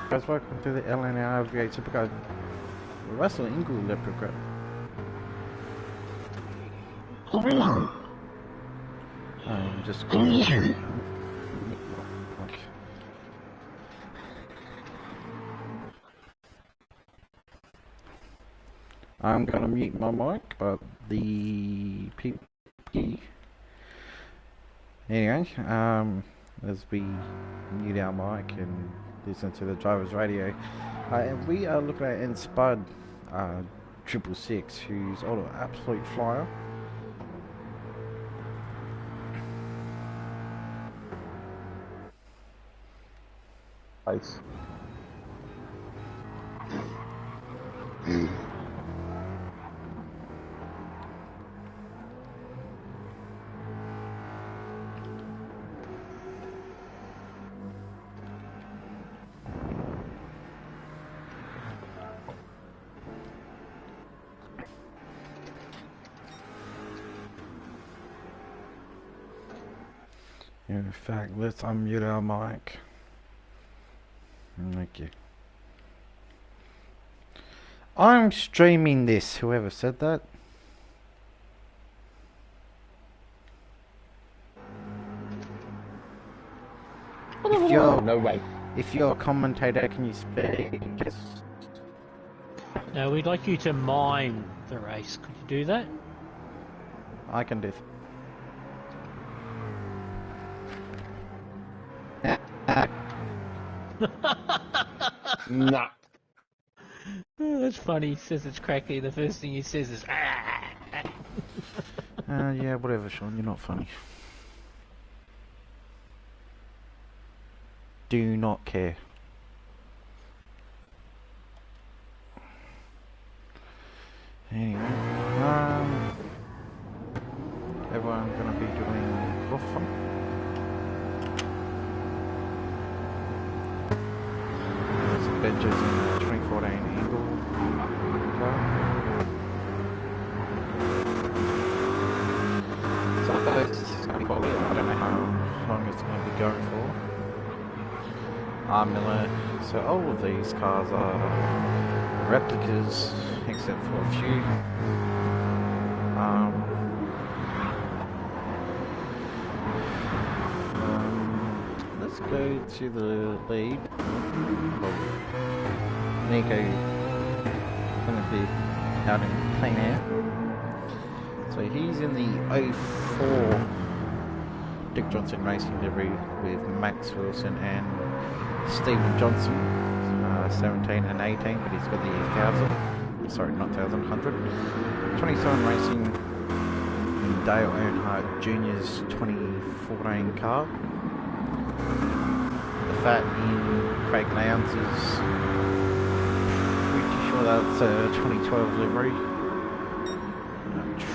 Guys, welcome to the LNAR V8 Supercars. Russell Ingle Leprechaun. I'm just I'm gonna mute my mic, but the people. Anyway, as we mute our mic and listen to the driver's radio, we are looking at Spud 666, who's an absolute flyer. Nice. In fact, let's unmute our mic. Thank you. I'm streaming this, whoever said that. No way. If you're a commentator, can you speak? No, we'd like you to mime the race. Could you do that? I can do. Nah. Oh, that's funny. He says it's cracky. The first thing he says is Yeah, whatever, Sean. You're not funny. Do not care. Anyway, everyone's gonna be doing rough fun. There's Benja's in a 2014 Eagle car. So this is gonna be quality. I don't know how long it's gonna be going for. Miller. So all of these cars are replicas, except for a few. Let's go to the lead. Nico gonna be out in clean air. So he's in the 04 Dick Johnson Racing livery with Max Wilson and Stephen Johnson, 17 and 18, but he's got the 1000, sorry, not 1000, 100. 27 Racing in Dale Earnhardt Jr.'s 2014 car. The fat in Craig Lowndes' pretty sure that's a 2012 livery.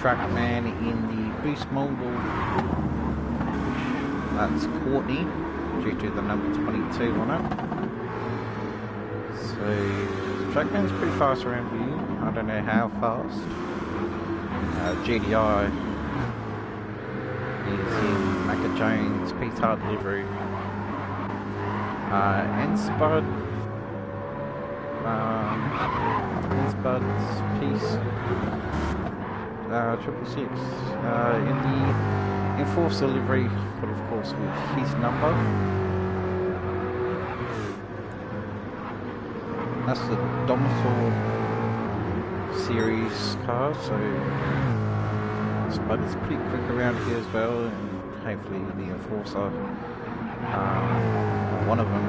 Trackman in the Boost Mobile, that's Courtney, due to the number 22 on it. So Trackman's pretty fast around here. I don't know how fast. GDI is in Macca Jones Pete's Hard livery. And Spud, Spud's piece 666 in the Enforcer livery, but of course with his number. That's the Domitor series car, so Spud is pretty quick around here as well, and hopefully the Enforcer, one of them,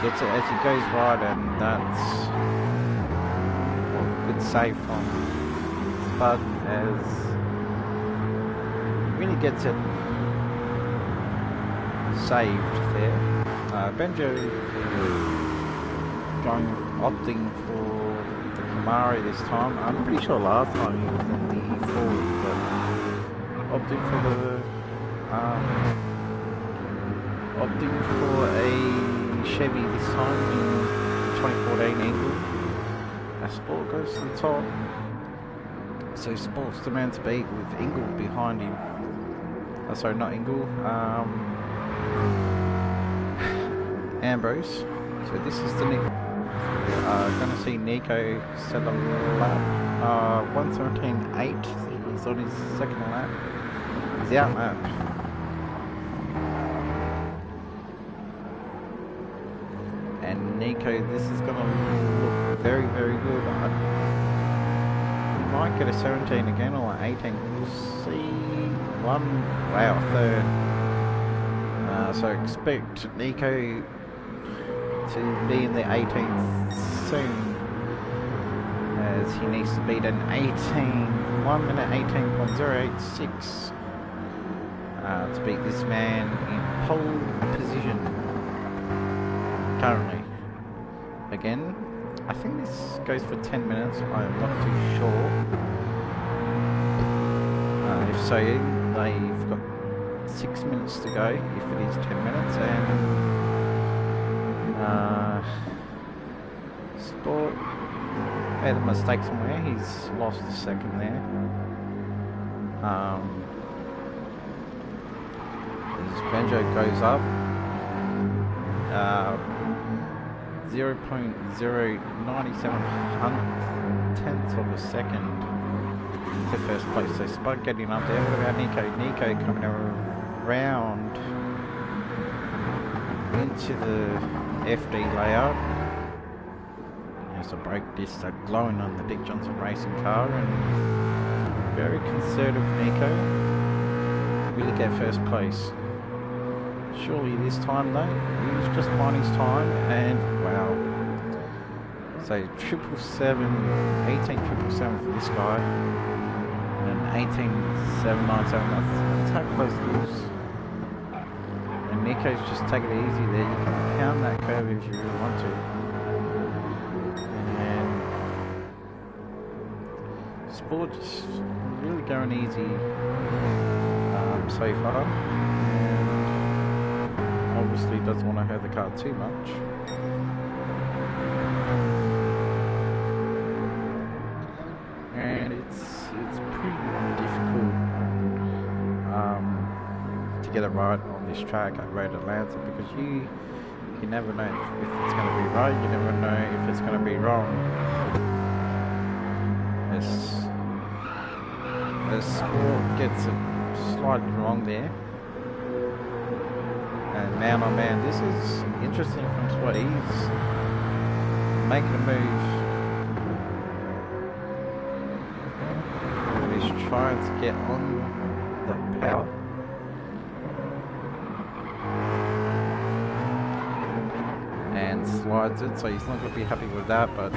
gets it as he goes wide, and that's a good save from Spud as he really gets it saved there. Benjo opting for the Camaro this time. I'm pretty sure last time he was in the Ford, but opting for a Chevy this time in 2014 Eagle. A Sport goes to the top, so Sport's the man to beat with Ingle behind him. Oh, sorry, not Ingle. Ambrose. So this is the Nick. Going to see Nico set a lap 1:17.8. He's on his second lap. He's out lap. And Nico, this is going to look very, very good. He might get a 17 again or an 18. We'll see. Wow, third. So expect Nico to be in the 18th soon, as he needs to beat an 1 minute 18.086 to beat this man in pole position currently. Again, I think this goes for 10 minutes, I'm not too sure. If so, they've got 6 minutes to go if it is 10 minutes, and Sport made a mistake somewhere. He's lost a second there. His Benjo goes up 0.097 tenths of a second to first place. So Spud getting up there. What about Nico? Nico coming around into the FD layout. There's a brake disc glowing on the Dick Johnson racing car, and very conservative Nico will get first place. Surely this time though, he's just buying his time, and wow. So 18,777 for this guy, and 18,797, that's how close it is. And Nico's just taking it easy there. You can pound that curve if you really want to. And Sport just really going easy so far. And obviously doesn't want to hurt the car too much. And it's pretty difficult to get it right on this track at Road Atlanta, because you never know if it's going to be right, you never know if it's going to be wrong. As Sport gets it slightly wrong there. And man oh man, this is interesting from Sport. He's making a move. He's trying to get on the power. And slides it, so he's not going to be happy with that, but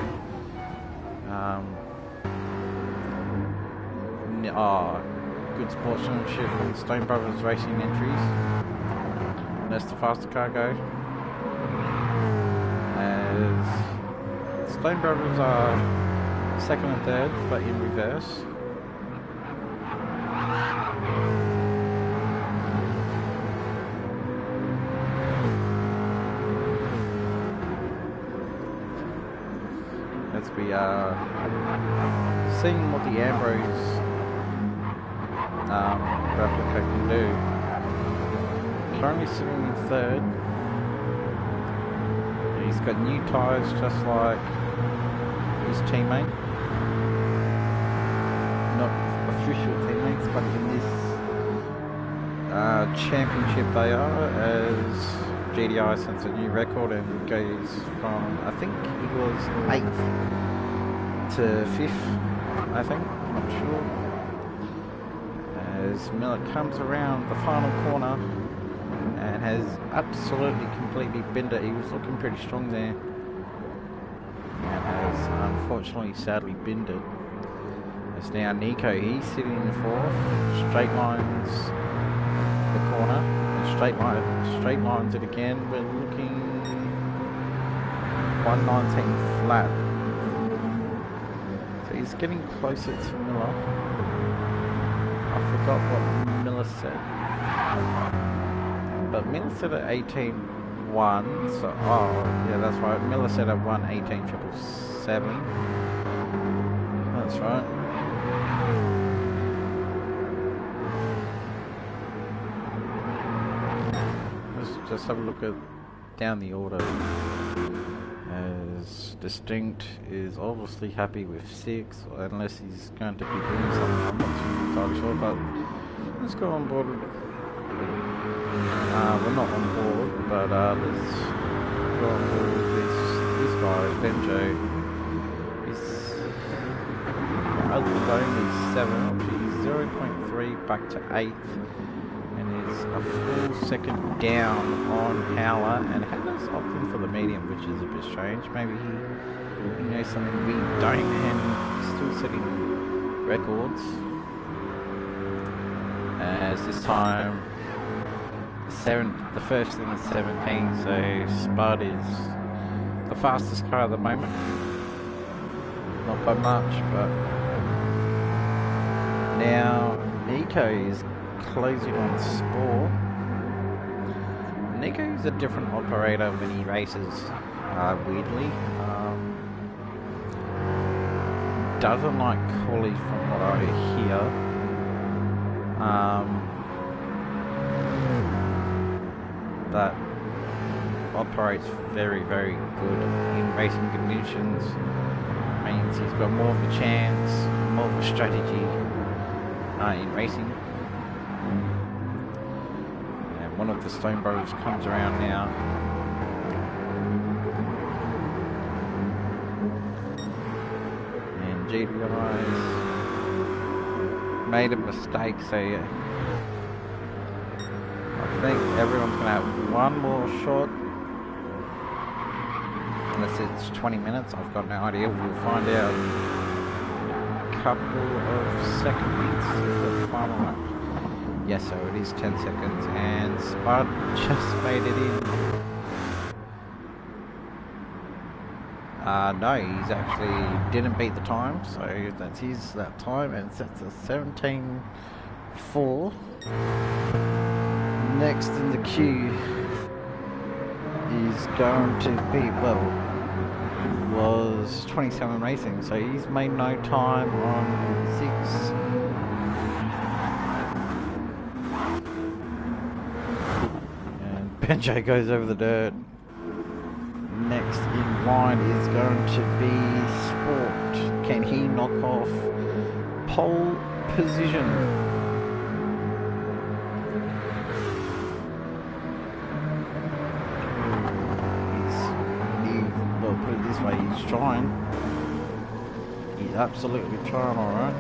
good sportsmanship from Stone Brothers Racing entries. That's the faster car go. As Stone Brothers are second and third, but in reverse. As we are seeing what the Ambrose replica can do. Currently sitting in third. He's got new tyres just like his teammate. Not official teammates, but in this championship they are, as GDI sets a new record and goes from, I think he was 8th to 5th, I think, I'm not sure. As Miller comes around the final corner and has absolutely completely binned it. He was looking pretty strong there, and has unfortunately sadly binned it. It's now Nico, he's sitting in fourth, straight lines the corner, and straight lines it again. We're looking 119 flat. So he's getting closer to Miller. I forgot what Miller said. But Miller said at 18.1, so yeah, that's right. Miller said at 1:18.777. That's right. Let's just have a look at down the order. as distinct, is obviously happy with 6, unless he's going to be doing something. I'm not too entirely sure, but let's go on board. We're not on board, but let's go on board with this guy, Benjo. He's only 7, which is 0.3 back to 8th. And is a full second down on Howler, and Howler's opting for the medium, which is a bit strange. Maybe he knows something we don't, and he's still setting records. As this time, the first in the 17, so Spud is the fastest car at the moment. Not by much, but now Nico is closing on Sport. Nico is a different operator when he races, weirdly. Doesn't like quali from what I hear. But operates very, very good in racing conditions. Means he's got more of a chance, more of a strategy in racing. One of the Stone Brothers comes around now. And GDI's made a mistake, so yeah. I think everyone's going to have one more shot. Unless it's 20 minutes, I've got no idea. We'll find out a couple of seconds for the final lap. Yes, so it is 10 seconds, and Spud just made it in. No, he's actually didn't beat the time, so that's that time, and sets a 17.4. Next in the queue is going to be, was 27 Racing, so he's made no time on 6. Benjo goes over the dirt. Next in line is going to be Sport. Can he knock off pole position? Well, put it this way, he's trying. He's absolutely trying, alright.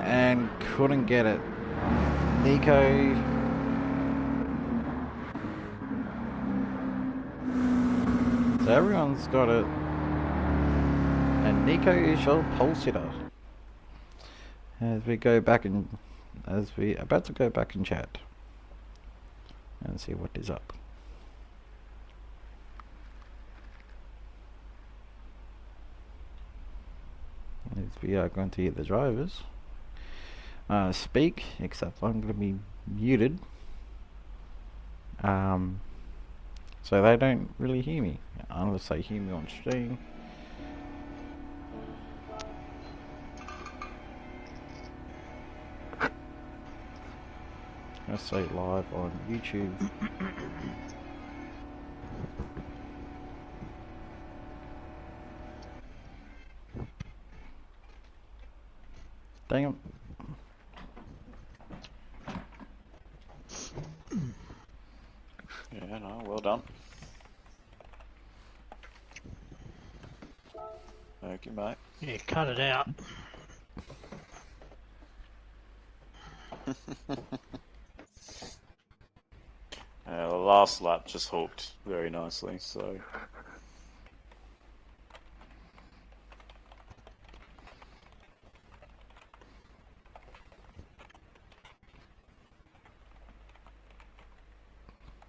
And couldn't get it. Nico so everyone's got it, and Nico is your pole sitter. As we about to go back and chat and see what is up. As we are going to hear the drivers speak, except I'm going to be muted, so they don't really hear me unless they hear me on stream. I say live on YouTube. Dang it. Yeah, no, well done. Thank you, mate. Yeah, cut it out. The last lap just hooked very nicely, so...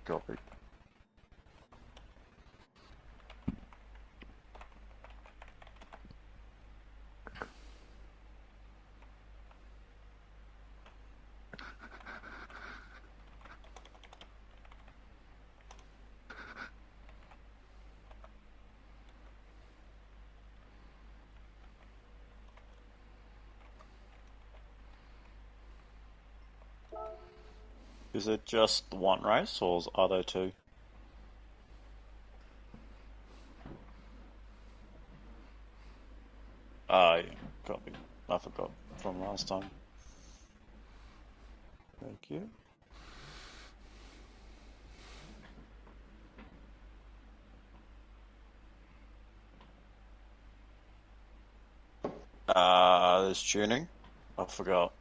Copy. Is it just the one race, or are there two? Ah, yeah, copy. I forgot from last time. Thank you. There's tuning. I forgot.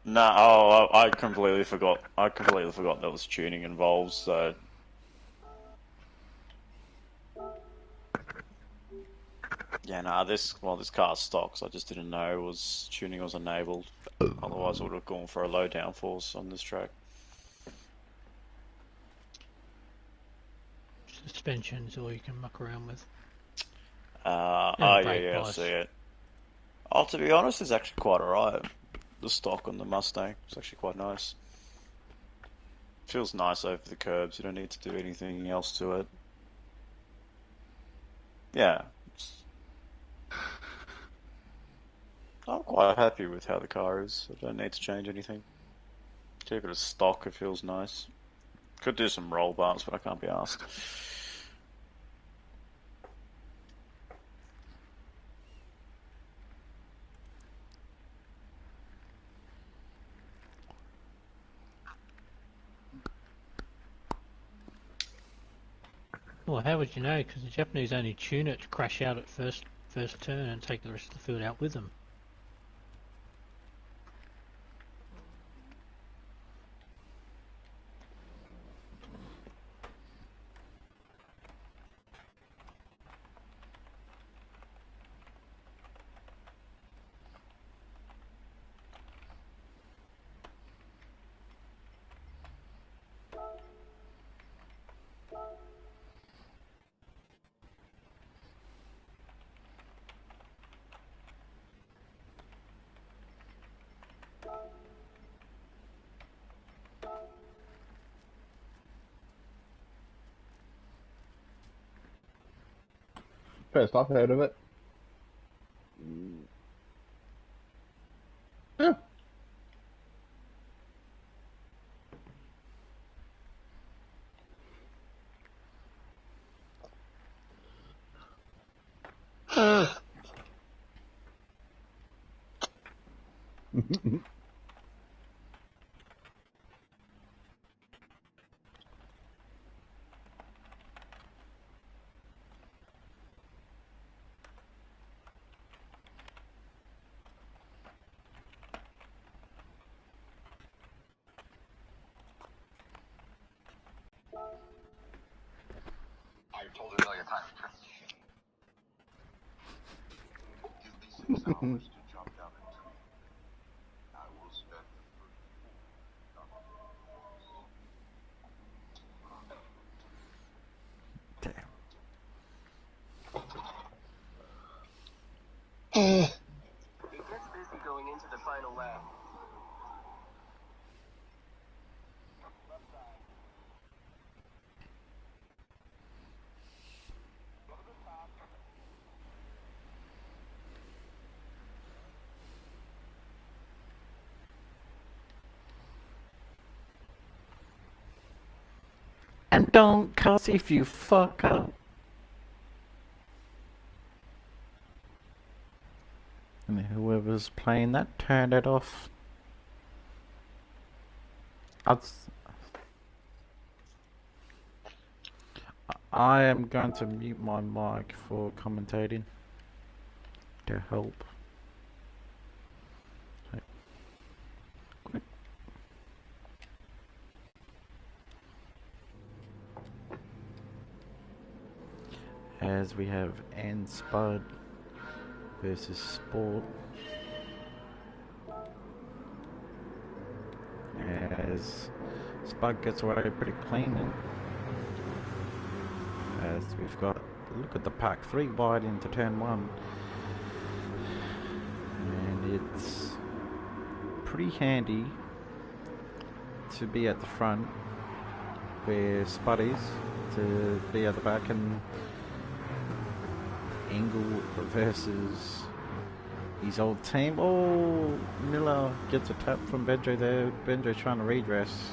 No, oh, I completely forgot. I completely forgot there was tuning involved. So, yeah, nah. This car's stock, so I just didn't know was tuning was enabled. Otherwise, I would have gone for a low downforce on this track. Suspensions, all you can muck around with. Oh And yeah, brake yeah, I bias. see it. Oh, to be honest, it's actually quite alright. The stock on the Mustang is actually quite nice. Feels nice over the curbs. You don't need to do anything else to it. Yeah, I'm quite happy with how the car is. I don't need to change anything. Keep it as stock. It feels nice. Could do some roll bars, but I can't be asked. Well, how would you know? Because the Japanese only tune it to crash out at first turn and take the rest of the field out with them. First I've heard of it. Yeah. I've told her a million times. Give me 6 hours to jump down a tree. I will spend the first 4 on Damn. It gets busy going into the final lap. And don't cuss if you fuck up. And whoever's playing that, turn it off. I am going to mute my mic for commentating to help. As we have Spud versus Sport. As Spud gets away pretty clean. As we've got, look at the pack, 3 wide into turn 1. And it's pretty handy to be at the front where Spud is, to be at the back, and Engel versus his old team. Oh, Miller gets a tap from Benjo there. Benjo trying to redress.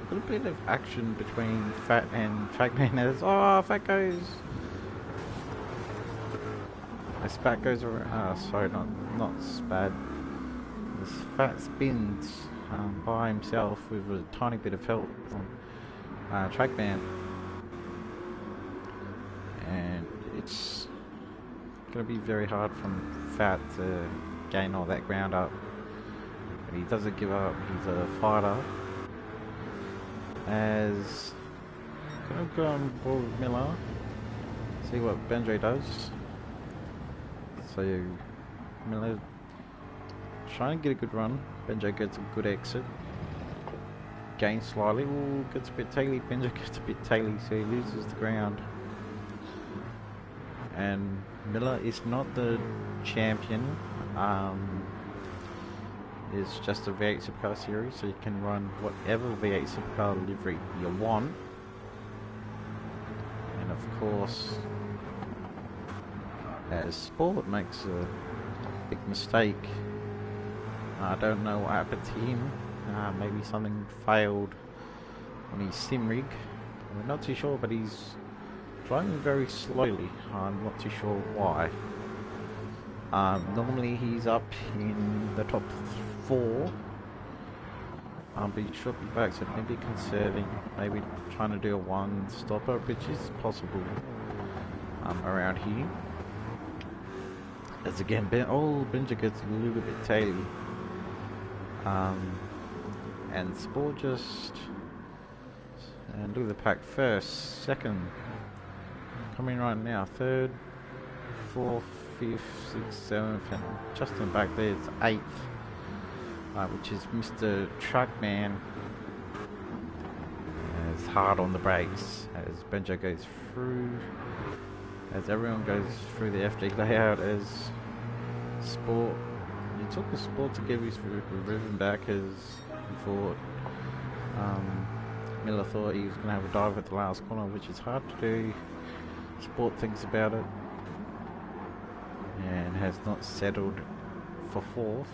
A little bit of action between Fat and Fagman as Fat goes. As Fat goes around. Sorry, not Spad. As Fat spins by himself with a tiny bit of help from Trackman. And it's going to be very hard from Fat to gain all that ground up. But he doesn't give up. He's a fighter. As gonna go on board with Miller, see what Benjo does. So Miller trying to get a good run. Benjo gets a good exit. Gains slightly. Ooh, gets a bit taily. Benjo gets a bit taily, so he loses the ground. And Miller is not the champion. It's just a V8 Supercar series, so you can run whatever V8 Supercar livery you want. And of course, as Sport makes a big mistake, I don't know what happened to him. Maybe something failed on his sim rig. We're not too sure, but he's driving very slowly. I'm not too sure why. Normally he's up in the top 4, but he should be back, so maybe conserving, maybe trying to do a 1 stopper, which is possible around here. As again, Benja gets a little bit taily, and Sport just, and look at the pack, first, second, coming right now, third, fourth, 5th, 6th, 7th, and just in the back there it's 8th, which is Mr. Truckman. It's hard on the brakes as Benjo goes through, as everyone goes through the FG layout, as Sport, it took the Sport to give his rhythm back, as he thought, Miller thought he was going to have a dive at the last corner, which is hard to do. Sport thinks about it and has not settled for 4th.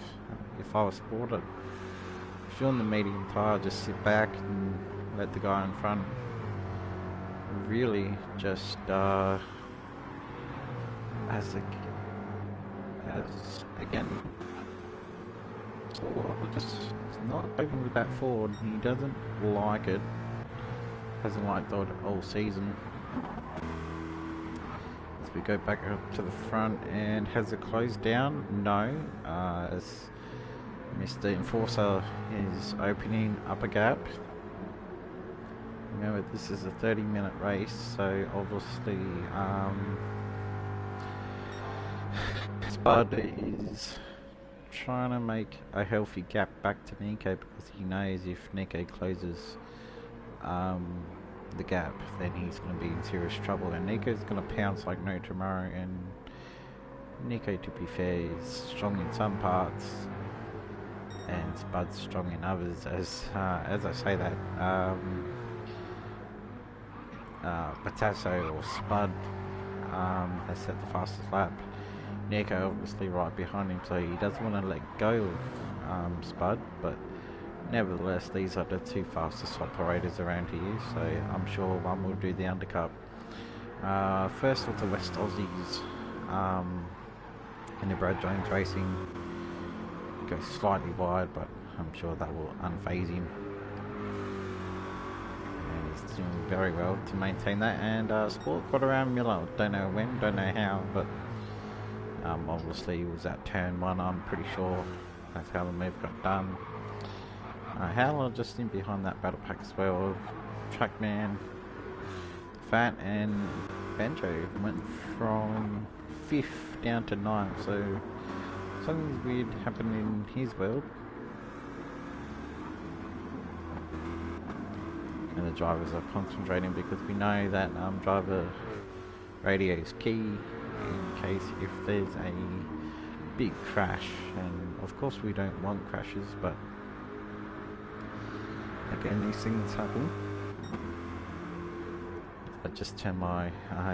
If I was Sport, if you're on the medium tyre, just sit back and let the guy in front really just as again, just not open with that forward. He doesn't like it. Hasn't liked it all season. We go back up to the front, and has it closed down? No, as Mr. Enforcer is opening up a gap. Remember, this is a 30-minute race, so obviously Spud is trying to make a healthy gap back to Nico, because he knows if Nico closes the gap, then he's going to be in serious trouble, and Nico's going to pounce like no tomorrow. And Nico, to be fair, is strong in some parts and Spud's strong in others. As I say that, Patasso or Spud has set the fastest lap. Nico obviously right behind him, so he doesn't want to let go of Spud, but nevertheless, these are the 2 fastest operators around here, so I'm sure one will do the undercut. First of the West Aussies in the Brad Jones Racing goes slightly wide, but I'm sure that will unfaze him. And he's doing very well to maintain that, and Sport got around Miller, don't know when, don't know how, but obviously it was at turn 1, I'm pretty sure that's how the move got done. Howler just in behind that battle pack as well. Trackman, Fat, and Benjo went from 5th down to 9th, so something weird happened in his world. And the drivers are concentrating, because we know that driver radio is key in case if there's a big crash, and of course we don't want crashes, but again, these things happen. I just turn my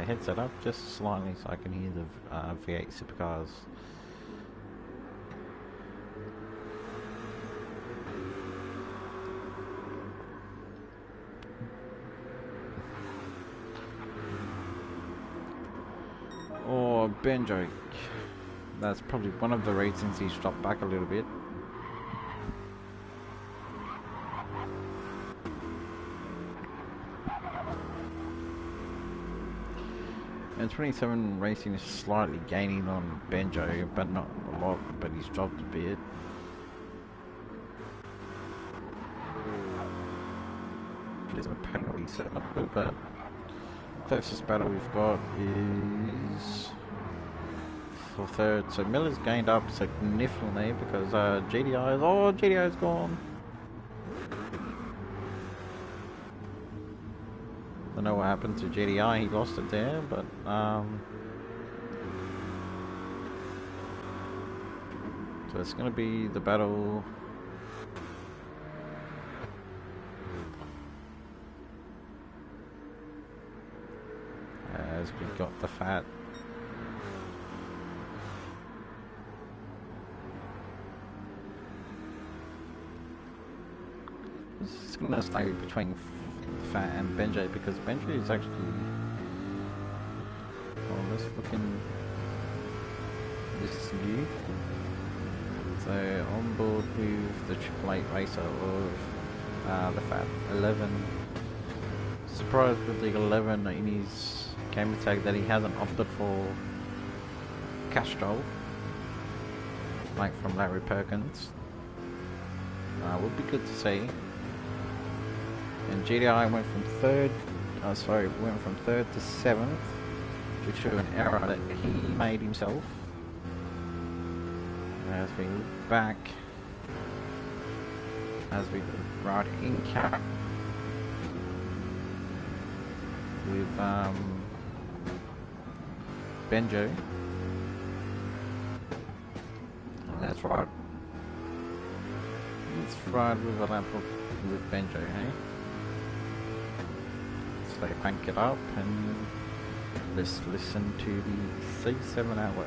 headset up just slightly so I can hear the V8 Supercars. Or Benjo. That's probably one of the reasons he's dropped back a little bit. And 27 Racing is slightly gaining on Benjo, but not a lot, but he's dropped a bit. There's a penalty set up, but closest battle we've got is for third. So Miller's gained up significantly because GDI's gone. Don't know what happened to GDI, he lost it there, but so it's going to be the battle as we've got the fat this is going to stay between Fat and Benjo because Benjo is actually let's look in this new. So on board with the 888 racer of the Fat 11. Surprised with the 11 in his gamer tag that he hasn't opted for Castrol like from Larry Perkins. Would be good to see. And GDI went from third to 7th due to an error that he made himself. As we look back, as we ride in cap with Benjo. And that's right. Let's ride with a lap with Benjo, hey? So they crank it up and let's listen to the C7 at work.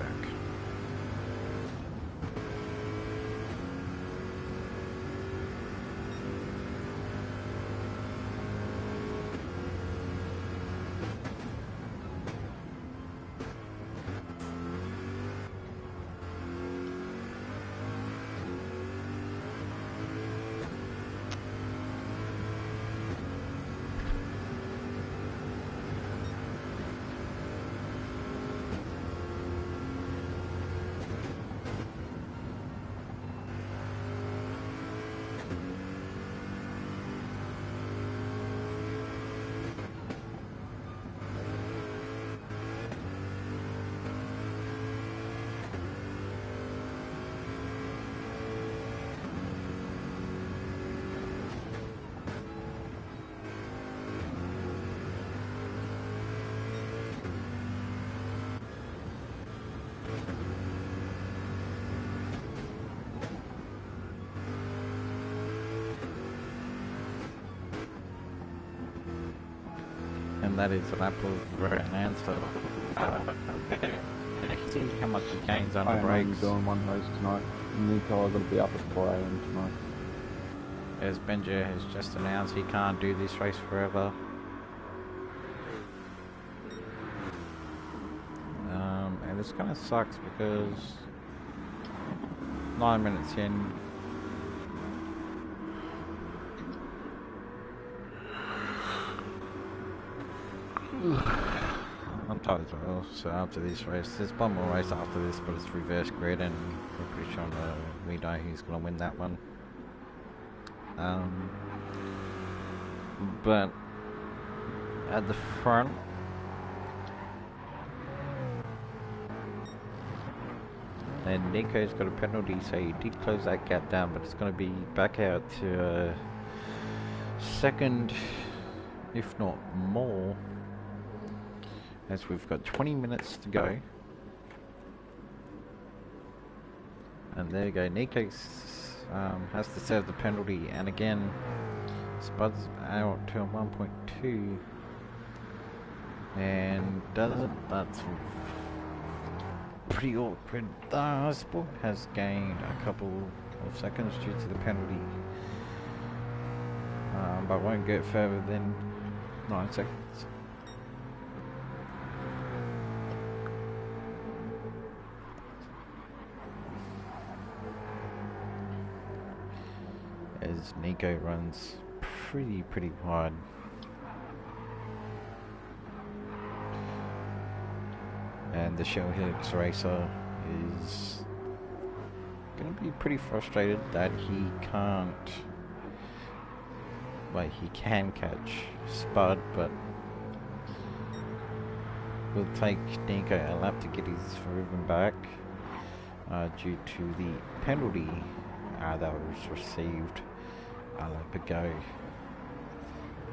And that is a lap of Rodan, so see how much he gains on the brakes. Doing one race tonight. Nico, I've got to be up at 4 AM tonight. As Benjo has just announced, he can't do this race forever. And this kind of sucks because 9 minutes in, I'm tired as well, so after this race, there's one more race after this, but it's reverse grid and we're pretty sure we know who's going to win that one. But at the front, and Nico's got a penalty, so he did close that gap down, but it's going to be back out to second, if not more, as we've got 20 minutes to go. And there you go, Nico has to serve the penalty, and again Spud's out to 1.2. And that's pretty awkward. Sport has gained a couple of seconds due to the penalty, but won't get further than 9 seconds. As Nico runs pretty wide. And the Shell Helix racer is going to be pretty frustrated that he can't, well, he can catch Spud, but will take Nico a lap to get his rhythm back due to the penalty that was received a lap ago.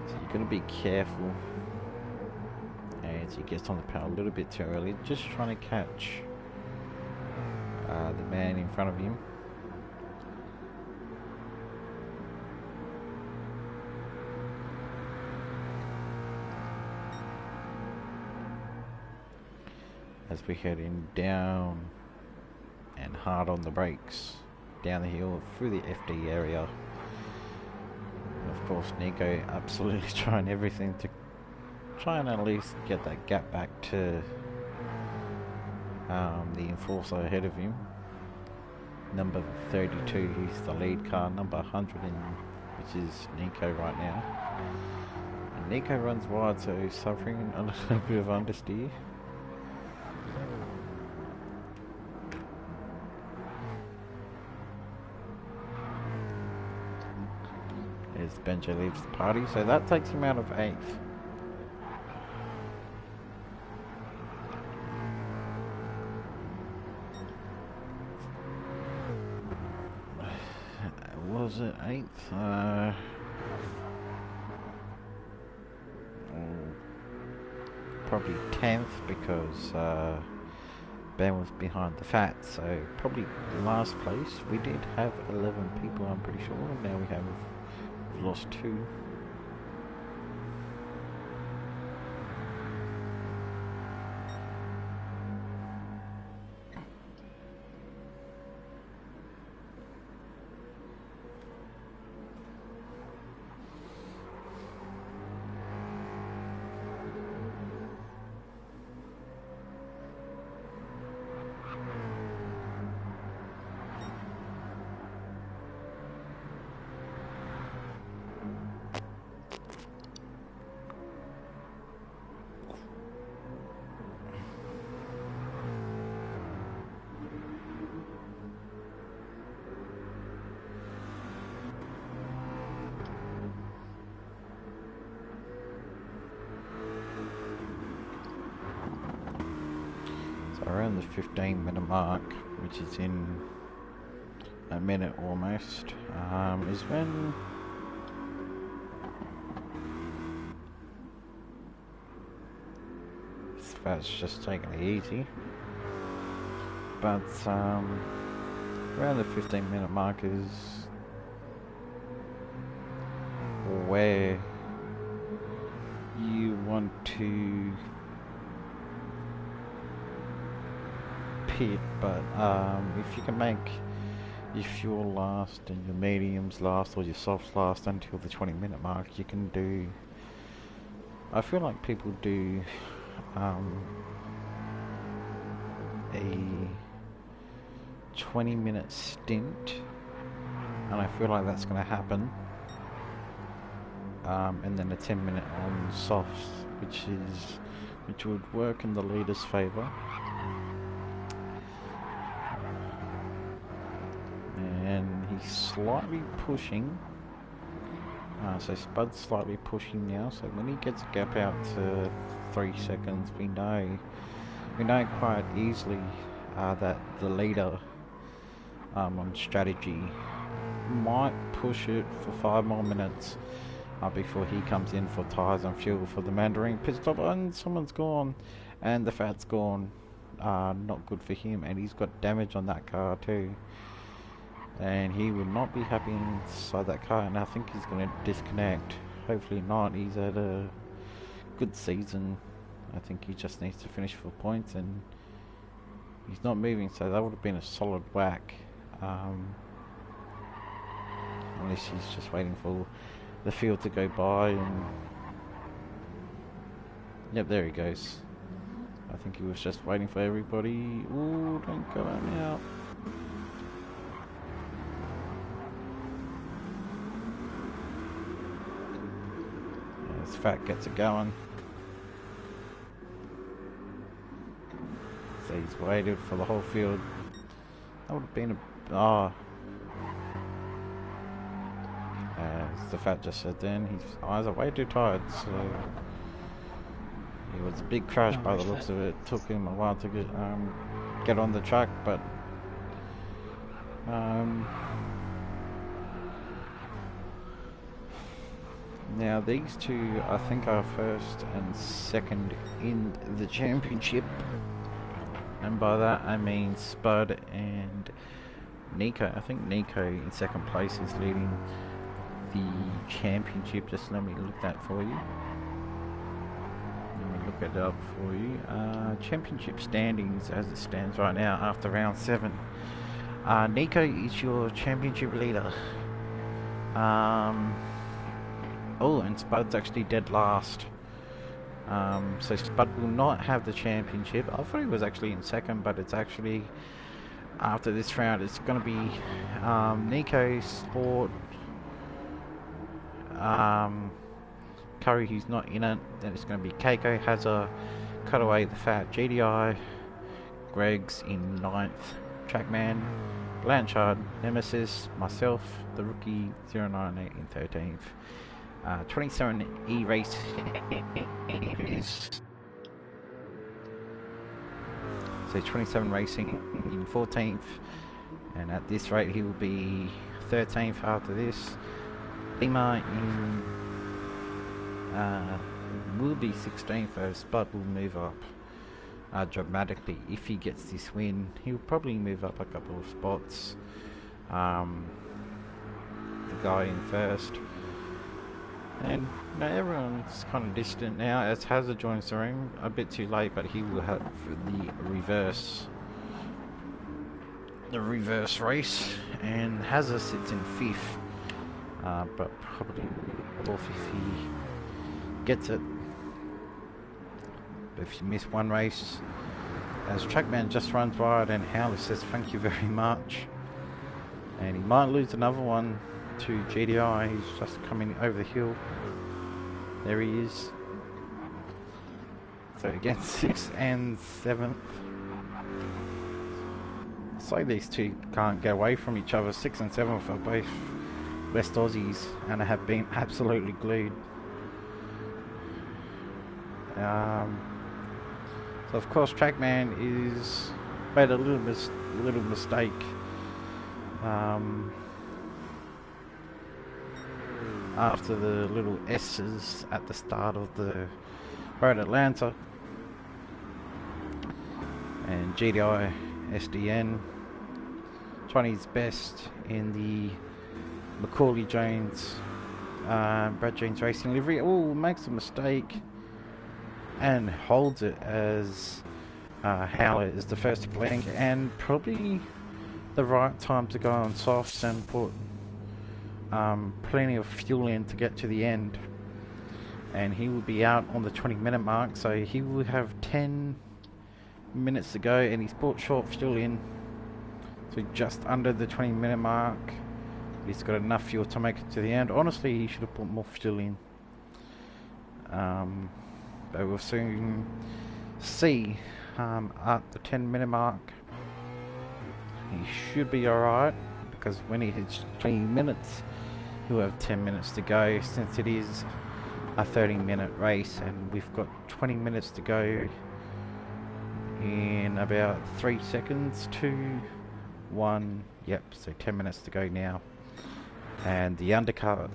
So you've got to be careful as he gets on the power a little bit too early, just trying to catch the man in front of him. As we're heading down and hard on the brakes, down the hill through the FD area. Of course, Nico absolutely trying everything to try and at least get that gap back to the enforcer ahead of him. Number 32, he's the lead car. Number 100, which is Nico right now. And Nico runs wide, so he's suffering a little bit of understeer. As Benjo leaves the party, so that takes him out of 8th. Was it 8th? Probably 10th because Ben was behind the Fat, so probably last place. We did have 11 people, I'm pretty sure. Now we've lost 2. Around the 15-minute mark, which is in a minute almost, is when Fat's just taking it easy. But around the 15-minute mark is where you want to pit, but if you can make your fuel last and your mediums last or your softs last until the 20-minute mark, you can do, I feel like people do a 20-minute stint, and I feel like that's going to happen, and then a 10-minute on softs, which would work in the leader's favour. And he's slightly pushing, so Spud's slightly pushing now, so when he gets a gap out to 3 seconds, we know quite easily that the leader on strategy might push it for 5 more minutes before he comes in for tyres and fuel for the Mandarin pit stop, and someone's gone, and the Fat's gone. Not good for him, and he's got damage on that car too. And he will not be happy inside that car, and I think he's going to disconnect. Hopefully not. He's had a good season I think he just needs to finish for points, and he's not moving, so that would have been a solid whack. Unless he's just waiting for the field to go by, and yep, there he goes. I think he was just waiting for everybody. Ooh, don't go out now. This Fat gets it going. So he's waited for the whole field. That would have been a... as the Fat just said then, his eyes are way too tired, so... It was a big crash by the looks of it. It took him a while to get on the track, but... now these two, I think, are first and second in the championship. And by that I mean Spud and Nico. I think Nico in second place is leading the championship. Just let me look that for you. Let me look it up for you. Championship standings as it stands right now after round 7. Nico is your championship leader. Oh, and Spud's actually dead last. So Spud will not have the championship. I thought he was actually in second, but it's actually, after this round, it's going to be Nico, Sport, Curry, who's not in it. Then it's going to be Keiko, Hazza, Cutaway, the Fat, GDI, Greg's in 9th, Trackman, Blanchard, Nemesis, myself, the rookie 098 in 13th. 27 E-Race so 27 Racing in 14th, and at this rate he will be 13th after this. Lima in will be 16th, as Spud will move up dramatically if he gets this win. He'll probably move up a couple of spots. The guy in first. And you know, everyone's kind of distant now as Hazard joins the ring. A bit too late, but he will have the reverse race, and Hazard sits in 5th, but probably 4th if he gets it. But if you miss one race, as Trackman just runs wide and Howler says thank you very much, and he might lose another one to GDI. He's just coming over the hill. There he is. So again, 6th and 7th. So these two can't get away from each other. 6th and 7th are both West Aussies and have been absolutely glued. So of course Trackman is made a little mistake. After the little S's at the start of the Road Atlanta, and GDI SDN trying his best in the Macaulay Jones Brad Jones Racing livery. Oh, makes a mistake and holds it as Howler is the first to blink, and probably the right time to go on softs and put plenty of fuel in to get to the end. And he will be out on the 20-minute mark, so he will have 10 minutes to go, and he's put short fuel in, so just under the 20-minute mark. He's got enough fuel to make it to the end. Honestly, he should have put more fuel in, but we'll soon see. At the 10-minute mark he should be alright, because when he hits 20 minutes he'll have 10 minutes to go, since it is a 30-minute race, and we've got 20 minutes to go in about 3 seconds to 1. Yep, so 10 minutes to go now. And the undercut,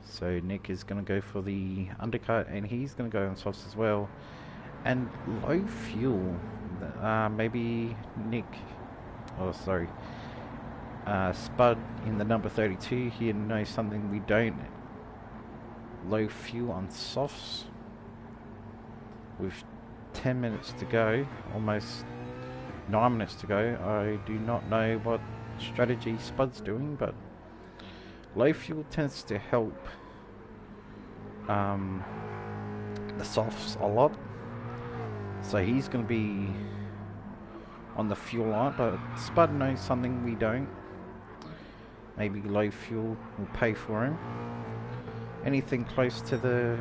so Nick is going to go for the undercut, and he's going to go on softs as well. And low fuel, maybe Nick, oh sorry, Spud in the number 32 here knows something we don't. Low fuel on softs. with 10 minutes to go, almost 9 minutes to go. I do not know what strategy Spud's doing, but low fuel tends to help the softs a lot. So he's going to be on the fuel line, but Spud knows something we don't. Maybe low fuel will pay for him. Anything close to the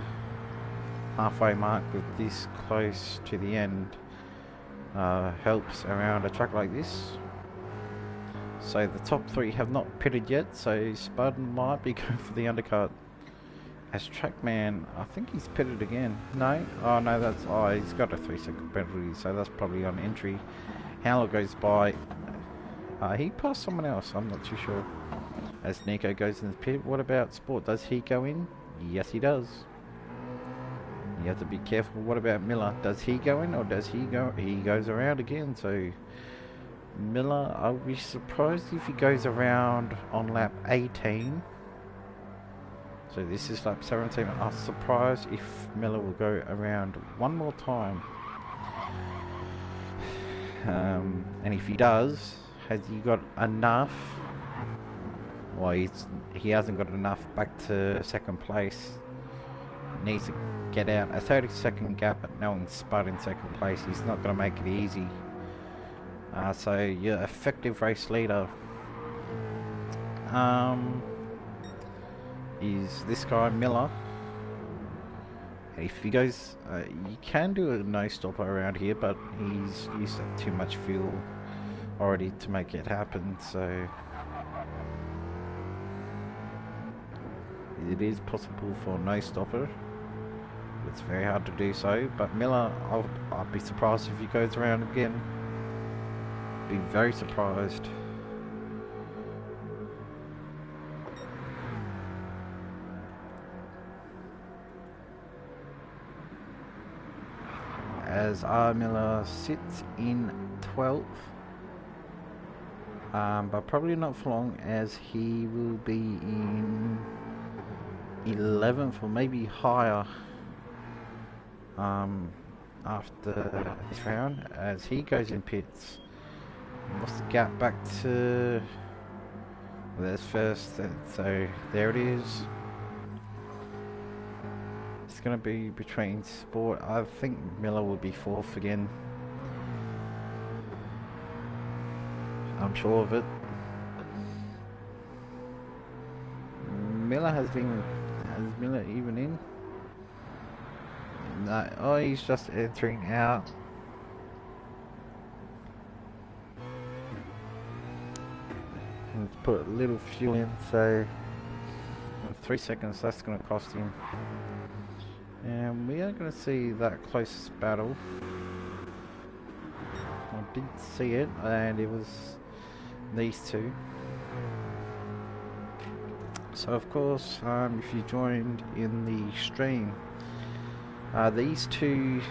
halfway mark with this close to the end helps around a track like this. So the top three have not pitted yet, so Spud might be going for the undercut. As Trackman, I think he's pitted again. No? Oh no, that's... Oh, he's got a 3-second penalty, so that's probably on entry. Howler goes by. He passed someone else, I'm not too sure. As Nico goes in the pit. What about Sport? Does he go in? Yes, he does. You have to be careful. What about Miller? Does he go in or does he go? He goes around again, so... Miller, I'll be surprised if he goes around on lap 18. So this is lap 17. I'm surprised if Miller will go around one more time. And if he does, has he got enough? Well, he hasn't got enough back to second place. Needs to get out. A 30-second gap at knowing Spud in second place. He's not going to make it easy. So your effective race leader is this guy Miller. If he goes, you can do a no stopper around here, but he's used up too much fuel already to make it happen. So it is possible for no stopper. It's very hard to do so, but Miller, I'll be surprised if he goes around again. Be very surprised. As R. Miller sits in 12th, but probably not for long, as he will be in 11th or maybe higher after this round, as he goes in pits. What's the gap back to... Well, there's first, so there it is. It's going to be between Sport. I think Miller will be 4th again. I'm sure of it. Miller has Miller even in? No, oh, he's just entering out. Let's put a little fuel in, so 3 seconds, that's going to cost him. And we are going to see that closest battle. I did see it, and it was these two. So of course, if you joined in the stream, these two,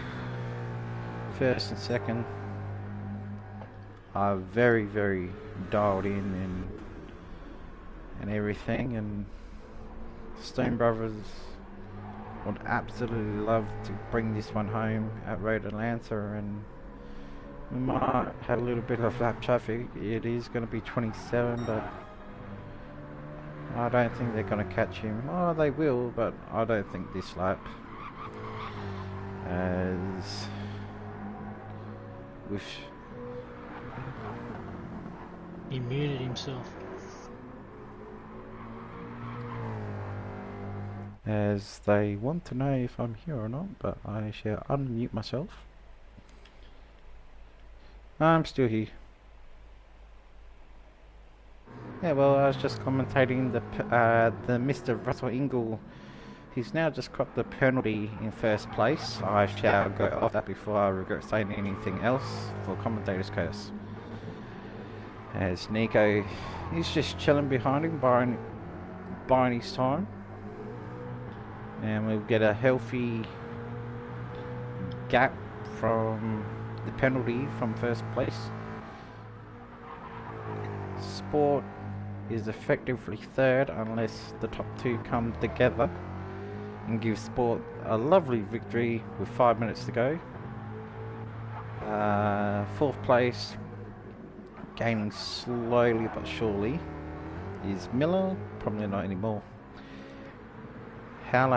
first and second, are very, very dialed in and everything, and Stone Brothers would absolutely love to bring this one home at Road Atlanta, and we might have a little bit of lap traffic. It is going to be 27, but I don't think they're going to catch him. Oh, they will, but I don't think this lap. As with... He muted himself. As they want to know if I'm here or not, but I shall unmute myself. I'm still here. Yeah, well, I was just commentating the Mr. Russell Ingle. He's now just caught the penalty in first place. I shall go off that before I regret saying anything else for commentator's curse. As Nico, he's just chilling behind him, buying his time. And we'll get a healthy gap from the penalty from first place. Sport is effectively third unless the top two come together. and give Sport a lovely victory with 5 minutes to go. Fourth place, gaining slowly but surely, is Miller. Probably not anymore. Howler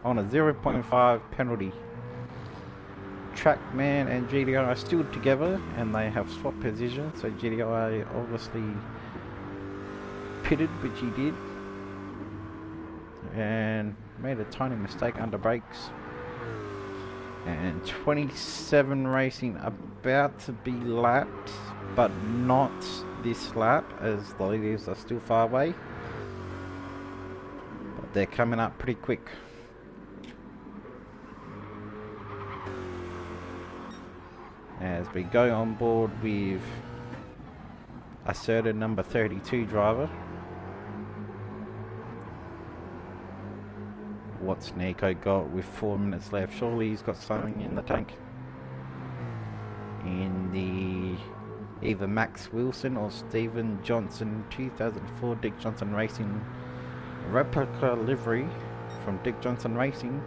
on a 0.5 penalty. Trackman and GDI are still together and they have swapped positions, so GDI obviously pitted, which he did, and made a tiny mistake under brakes. And 27 Racing about to be lapped, but not this lap as the leaders are still far away. But they're coming up pretty quick. As we go on board with a certain number 32 driver. What's Nico got with 4 minutes left? Surely he's got something in the tank. In the either Max Wilson or Stephen Johnson 2004 Dick Johnson Racing replica livery from Dick Johnson Racing.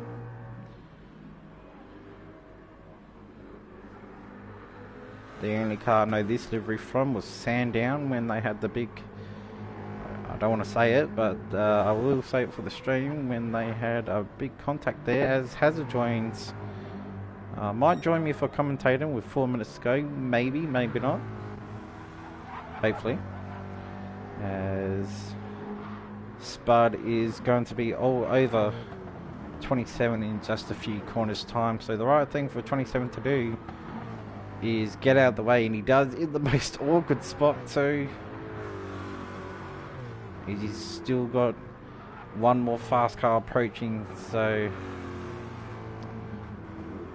The only car I know this livery from was Sandown when they had the big, I don't want to say it, but I will say it for the stream, when they had a big contact there as Hazard joins. Might join me for commentating with 4 minutes to go, maybe, maybe not. Hopefully. As Spud is going to be all over 27 in just a few corners time, so the right thing for 27 to do is get out of the way, and he does in the most awkward spot too. He's still got one more fast car approaching, so,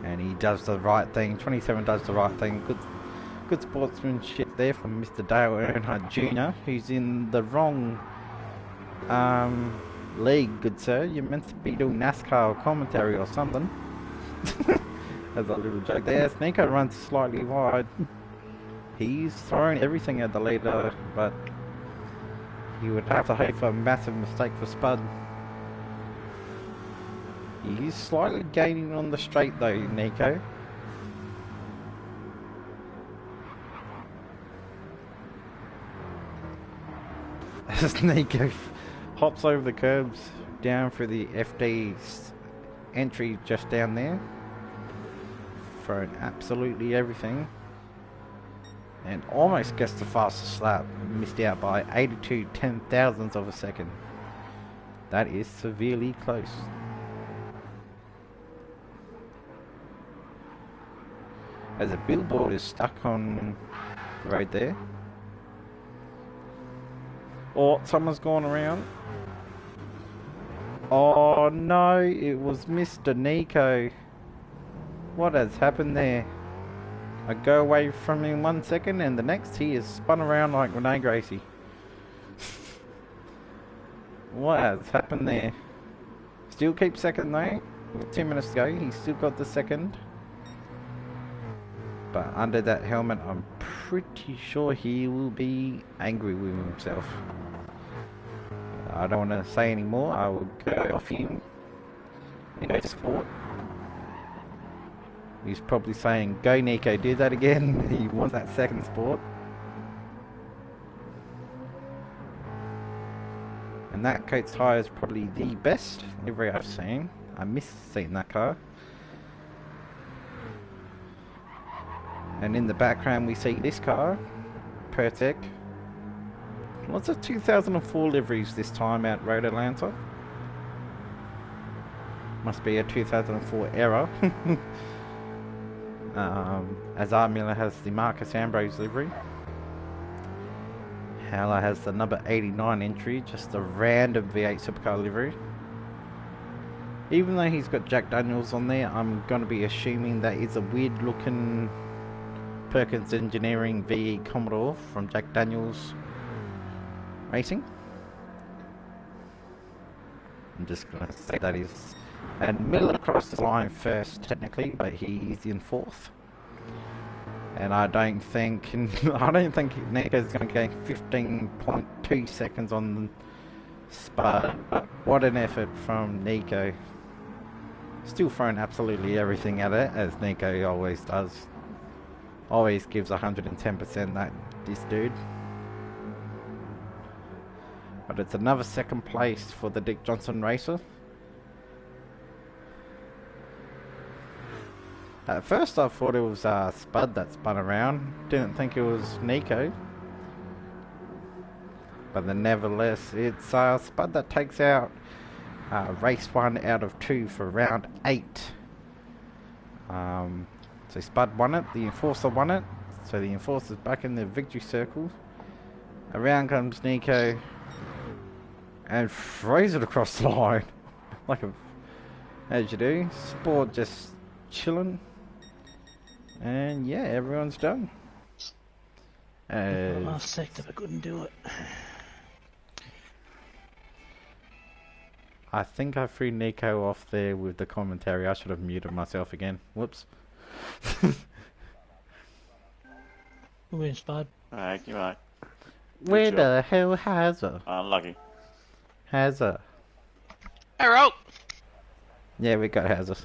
and he does the right thing. 27 does the right thing. Good sportsmanship there from Mr. Dale Earnhardt Jr., who's in the wrong league, good sir. You're meant to be doing NASCAR or commentary or something. As a little joke there. Nico runs slightly wide. He's throwing everything at the leader, but he would have to hope for a massive mistake for Spud. He's slightly gaining on the straight though, Nico. As Nico hops over the curbs down through the FD's entry just down there. Throwing absolutely everything, and almost gets the fastest lap. Missed out by 82 10,000ths of a second. That is severely close. As a billboard is stuck on the road there. Oh, someone's gone around. Oh no, it was Mr. Nico. What has happened there? I go away from him 1 second and the next he is spun around like Renee Gracie. What has happened there? Still keeps second though. With 2 minutes to go, he's still got the second. But under that helmet, I'm pretty sure he will be angry with himself. I don't want to say any more. I will go off him. Sport. He's probably saying, go Nico, do that again. He wants that second sport. And that Coates High is probably the best livery I've seen. I miss seeing that car. And in the background we see this car, Pertec. Lots of 2004 liveries this time at Road Atlanta. Must be a 2004 error. As R. Miller has the Marcus Ambrose livery. Howler has the number 89 entry, just a random V8 Supercar livery. Even though he's got Jack Daniels on there, I'm going to be assuming that is a weird looking Perkins Engineering VE Commodore from Jack Daniels Racing. I'm just going to say that is. And Miller crossed the line first technically, but he's in fourth. And I don't think Nico's going to gain 15.2 seconds on Spud. What an effort from Nico. Still throwing absolutely everything at it, as Nico always does. Always gives 110% that this dude. But it's another second place for the Dick Johnson racer. At first I thought it was Spud that spun around. Didn't think it was Nico. But then nevertheless, it's Spud that takes out race 1 out of 2 for round 8. So Spud won it, the Enforcer won it. So the Enforcer's back in the victory circle. Around comes Nico. And throws it across the line. Like a... as you do. Sport just chilling. And yeah, everyone's done. Last sector, but couldn't do it. I think I threw Nico off there with the commentary. I should have muted myself again. Whoops. Who wins, Spud? Alright, you right. Where job. the hell has her? Unlucky. Has her? Arrow! Yeah, we got Hazard.